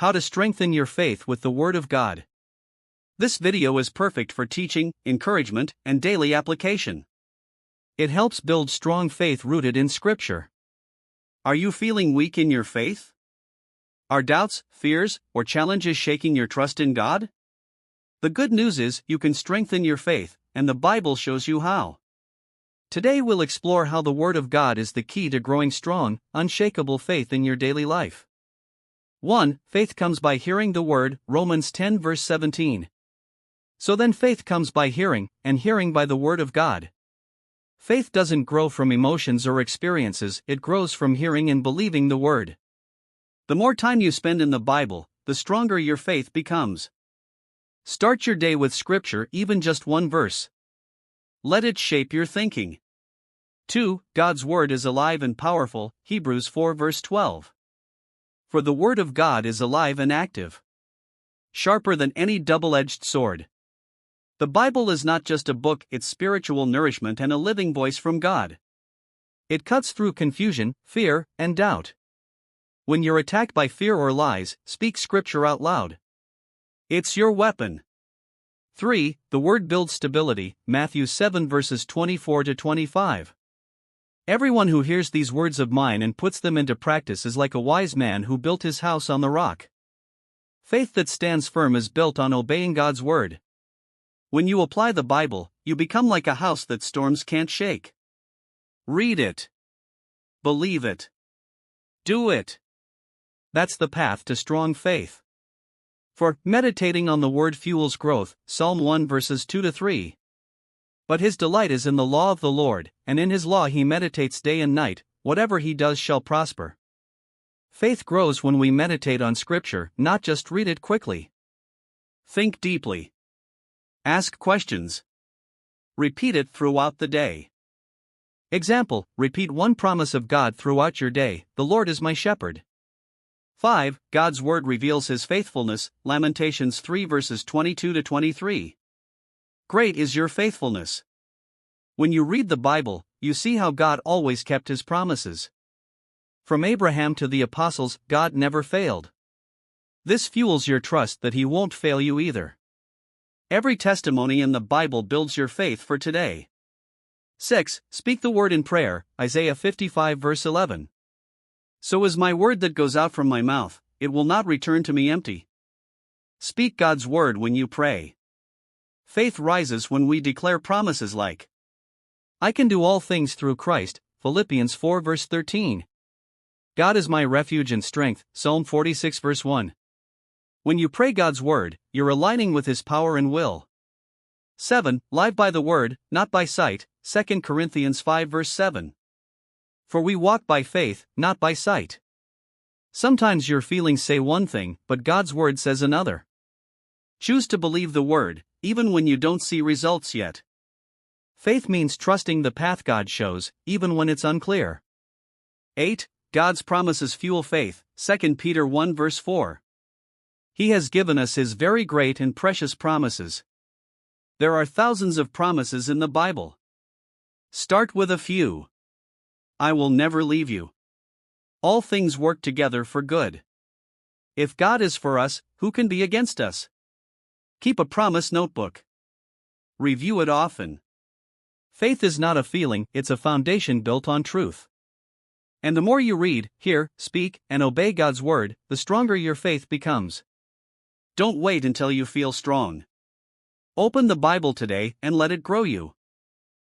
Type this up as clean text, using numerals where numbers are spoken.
How to strengthen your faith with the Word of God. This video is perfect for teaching, encouragement, and daily application. It helps build strong faith rooted in Scripture. Are you feeling weak in your faith? Are doubts, fears, or challenges shaking your trust in God? The good news is you can strengthen your faith, and the Bible shows you how. Today we'll explore how the Word of God is the key to growing strong, unshakable faith in your daily life. 1. Faith comes by hearing the Word, Romans 10 verse 17. So then faith comes by hearing, and hearing by the Word of God. Faith doesn't grow from emotions or experiences, it grows from hearing and believing the Word. The more time you spend in the Bible, the stronger your faith becomes. Start your day with Scripture, even just one verse. Let it shape your thinking. 2. God's Word is alive and powerful, Hebrews 4 verse 12. For the Word of God is alive and active, sharper than any double-edged sword. The Bible is not just a book, it's spiritual nourishment and a living voice from God. It cuts through confusion, fear, and doubt. When you're attacked by fear or lies, speak Scripture out loud. It's your weapon. 3. The Word builds stability, Matthew 7 verses 24 to 25. Everyone who hears these words of mine and puts them into practice is like a wise man who built his house on the rock. Faith that stands firm is built on obeying God's Word. When you apply the Bible, you become like a house that storms can't shake. Read it. Believe it. Do it. That's the path to strong faith. For meditating on the Word fuels growth, Psalm 1 verses 2 to 3. But his delight is in the law of the Lord, and in his law he meditates day and night, whatever he does shall prosper. Faith grows when we meditate on Scripture, not just read it quickly. Think deeply. Ask questions. Repeat it throughout the day. Example, repeat one promise of God throughout your day: the Lord is my shepherd. 5. God's Word reveals his faithfulness, Lamentations 3 verses 22 to 23. Great is your faithfulness. When you read the Bible, you see how God always kept his promises. From Abraham to the apostles, God never failed. This fuels your trust that he won't fail you either. Every testimony in the Bible builds your faith for today. 6. Speak the Word in prayer, Isaiah 55 verse 11. So is my word that goes out from my mouth, it will not return to me empty. Speak God's Word when you pray. Faith rises when we declare promises like, I can do all things through Christ, Philippians 4 verse 13. God is my refuge and strength, Psalm 46 verse 1. When you pray God's Word, you're aligning with his power and will. 7. Live by the Word, not by sight, 2 Corinthians 5 verse 7. For we walk by faith, not by sight. Sometimes your feelings say one thing, but God's Word says another. Choose to believe the Word, even when you don't see results yet. Faith means trusting the path God shows, even when it's unclear. 8. God's promises fuel faith, 2 Peter 1 verse 4. He has given us his very great and precious promises. There are thousands of promises in the Bible. Start with a few. I will never leave you. All things work together for good. If God is for us, who can be against us? Keep a promise notebook. Review it often. Faith is not a feeling, it's a foundation built on truth. And the more you read, hear, speak, and obey God's Word, the stronger your faith becomes. Don't wait until you feel strong. Open the Bible today and let it grow you.